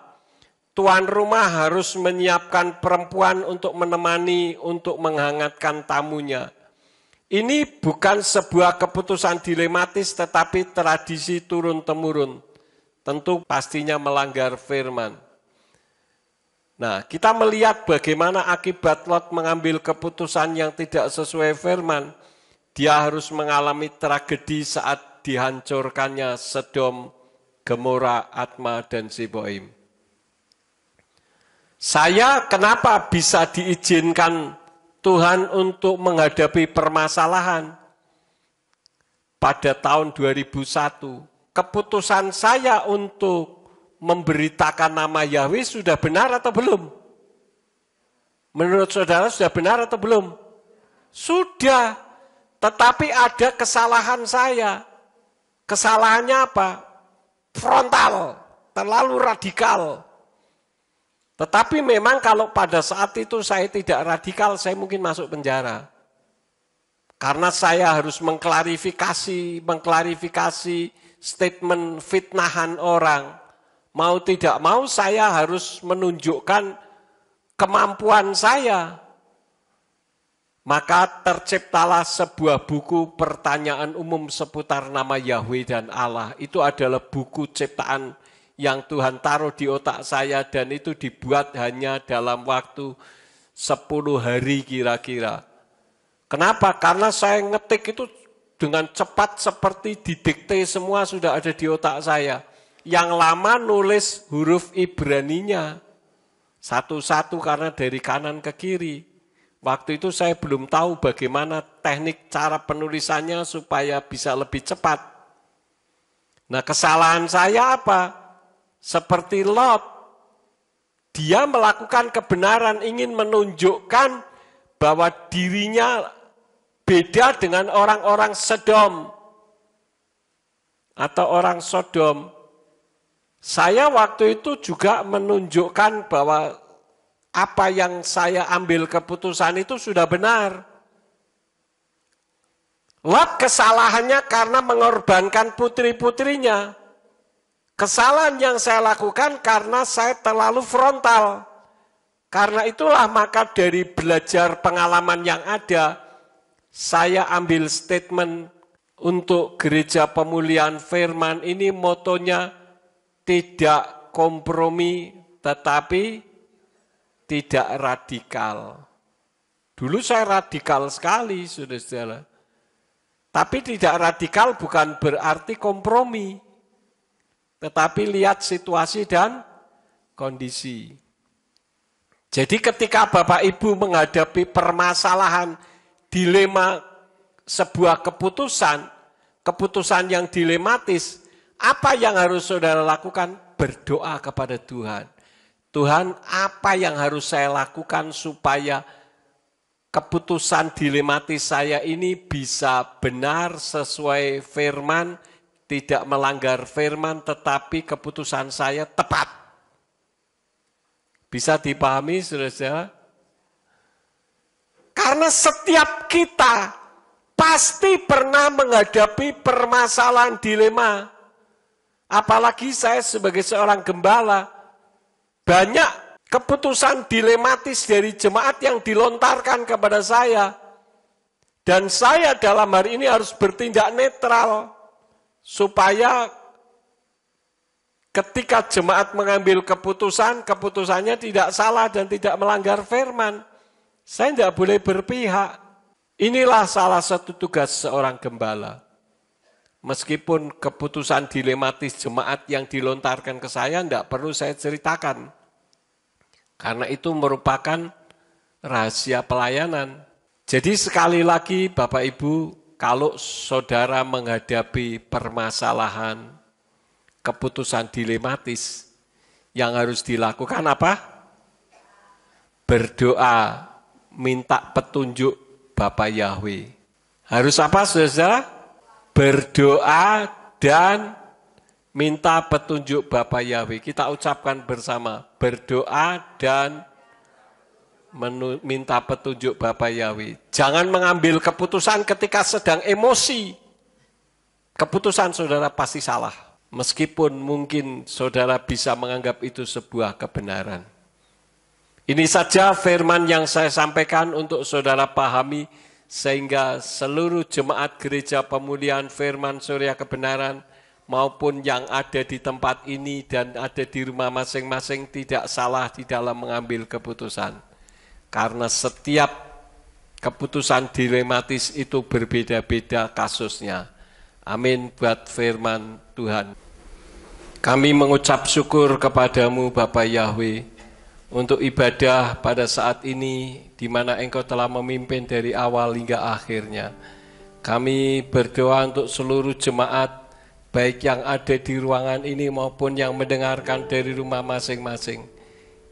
tuan rumah harus menyiapkan perempuan untuk menemani, untuk menghangatkan tamunya. Ini bukan sebuah keputusan dilematis, tetapi tradisi turun-temurun. Tentu pastinya melanggar firman. Nah, kita melihat bagaimana akibat Lot mengambil keputusan yang tidak sesuai firman. Dia harus mengalami tragedi saat dihancurkannya Sodom, Gomora, Adma, dan Zeboim. Saya kenapa bisa diizinkan Tuhan untuk menghadapi permasalahan? Pada tahun 2001, keputusan saya untuk memberitakan nama Yahweh sudah benar atau belum? Menurut saudara sudah benar atau belum? Sudah, tetapi ada kesalahan saya. Kesalahannya apa? Frontal, terlalu radikal. Tetapi memang kalau pada saat itu saya tidak radikal, saya mungkin masuk penjara. Karena saya harus mengklarifikasi statement fitnahan orang. Mau tidak mau saya harus menunjukkan kemampuan saya. Maka terciptalah sebuah buku pertanyaan umum seputar nama Yahweh dan Allah. Itu adalah buku ciptaan yang Tuhan taruh di otak saya dan itu dibuat hanya dalam waktu 10 hari kira-kira. Kenapa? Karena saya ngetik itu dengan cepat seperti didikte semua sudah ada di otak saya. Yang lama nulis huruf Ibraninya satu-satu karena dari kanan ke kiri. Waktu itu saya belum tahu bagaimana teknik cara penulisannya supaya bisa lebih cepat. Nah, kesalahan saya apa? Seperti Lot, dia melakukan kebenaran, ingin menunjukkan bahwa dirinya beda dengan orang-orang Sodom atau orang Sodom. Saya waktu itu juga menunjukkan bahwa apa yang saya ambil keputusan itu sudah benar. Lot kesalahannya karena mengorbankan putri-putrinya. Kesalahan yang saya lakukan karena saya terlalu frontal. Karena itulah maka dari belajar pengalaman yang ada, saya ambil statement untuk Gereja Pemulihan Firman ini motonya tidak kompromi tetapi tidak radikal. Dulu saya radikal sekali, saudara-saudara. Tapi tidak radikal bukan berarti kompromi. Tetapi lihat situasi dan kondisi. Jadi ketika Bapak Ibu menghadapi permasalahan, dilema sebuah keputusan yang dilematis, apa yang harus saudara lakukan? berdoa kepada Tuhan. Tuhan, apa yang harus saya lakukan supaya keputusan dilematis saya ini bisa benar sesuai firman, tidak melanggar firman, tetapi keputusan saya tepat. Bisa dipahami, saudara-saudara? Karena setiap kita pasti pernah menghadapi permasalahan dilema. Apalagi saya sebagai seorang gembala, banyak keputusan dilematis dari jemaat yang dilontarkan kepada saya. Dan saya dalam hari ini harus bertindak netral, supaya ketika jemaat mengambil keputusan, keputusannya tidak salah dan tidak melanggar firman. Saya tidak boleh berpihak. Inilah salah satu tugas seorang gembala. Meskipun keputusan dilematis jemaat yang dilontarkan ke saya, tidak perlu saya ceritakan. Karena itu merupakan rahasia pelayanan. Jadi sekali lagi Bapak Ibu, kalau saudara menghadapi permasalahan, keputusan dilematis, yang harus dilakukan apa? Berdoa, minta petunjuk Bapa Yahweh. Harus apa, saudara? Berdoa dan minta petunjuk Bapa Yahweh. Kita ucapkan bersama, berdoa dan minta petunjuk Bapa Yahweh. Jangan mengambil keputusan ketika sedang emosi. Keputusan saudara pasti salah. Meskipun mungkin saudara bisa menganggap itu sebuah kebenaran. Ini saja firman yang saya sampaikan untuk saudara pahami, sehingga seluruh jemaat gereja pemulihan firman Surya Kebenaran maupun yang ada di tempat ini dan ada di rumah masing-masing tidak salah di dalam mengambil keputusan. Karena setiap keputusan dilematis itu berbeda-beda kasusnya. Amin buat firman Tuhan. Kami mengucap syukur kepadamu Bapa Yahweh untuk ibadah pada saat ini di mana Engkau telah memimpin dari awal hingga akhirnya. Kami berdoa untuk seluruh jemaat, baik yang ada di ruangan ini maupun yang mendengarkan dari rumah masing-masing.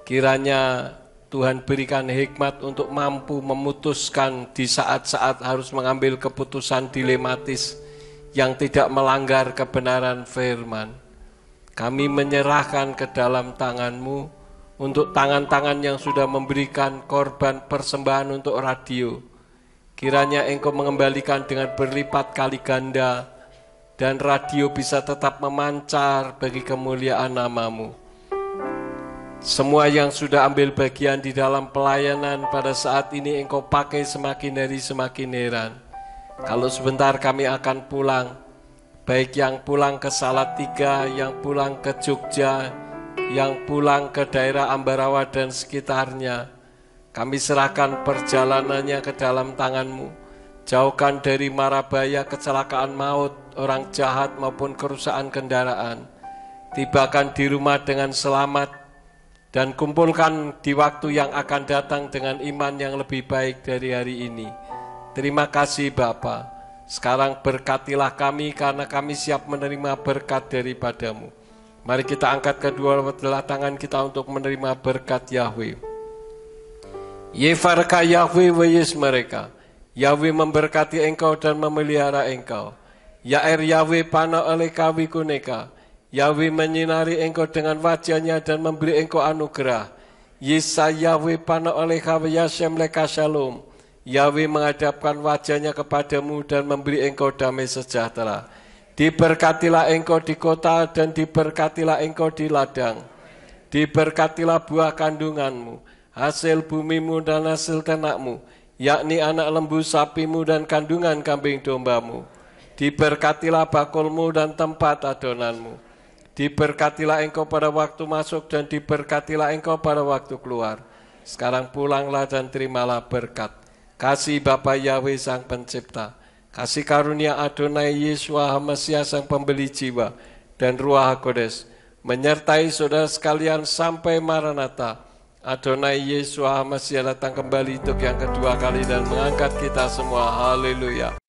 Kiranya Tuhan berikan hikmat untuk mampu memutuskan di saat-saat harus mengambil keputusan dilematis yang tidak melanggar kebenaran firman. Kami menyerahkan ke dalam tangan-Mu untuk tangan-tangan yang sudah memberikan korban persembahan untuk radio. Kiranya Engkau mengembalikan dengan berlipat kali ganda dan radio bisa tetap memancar bagi kemuliaan nama-Mu. Semua yang sudah ambil bagian di dalam pelayanan pada saat ini Engkau pakai semakin hari semakin heran. Kalau sebentar kami akan pulang, baik yang pulang ke Salatiga, yang pulang ke Jogja, yang pulang ke daerah Ambarawa dan sekitarnya, kami serahkan perjalanannya ke dalam tangan-Mu. Jauhkan dari mara bahaya, kecelakaan maut, orang jahat maupun kerusakan kendaraan. Tibakan di rumah dengan selamat, dan kumpulkan di waktu yang akan datang dengan iman yang lebih baik dari hari ini. Terima kasih Bapa. Sekarang berkatilah kami karena kami siap menerima berkat daripada-Mu. Mari kita angkat kedua belah tangan kita untuk menerima berkat Yahweh. Yefarka Yahweh weyes mereka. Yahweh memberkati engkau dan memelihara engkau. Yair Yahweh pana oleh kawi kuneka. Yahweh menyinari engkau dengan wajahnya dan memberi engkau anugerah. Yesa Yahweh pana oleh kawi Yashem leka shalom. Yahweh menghadapkan wajahnya kepadamu dan memberi engkau damai sejahtera. Diberkatilah engkau di kota dan diberkatilah engkau di ladang. Diberkatilah buah kandunganmu, hasil bumimu dan hasil ternakmu, yakni anak lembu sapimu dan kandungan kambing dombamu. Diberkatilah bakulmu dan tempat adonanmu. Diberkatilah engkau pada waktu masuk dan diberkatilah engkau pada waktu keluar. Sekarang pulanglah dan terimalah berkat. Kasih Bapa Yahweh Sang Pencipta, kasih karunia Adonai Yeshua HaMasiah Sang Pembeli Jiwa, dan Ruach HaKodes menyertai saudara sekalian sampai Maranatha. Adonai Yeshua HaMasiah datang kembali untuk yang kedua kali dan mengangkat kita semua. Haleluya.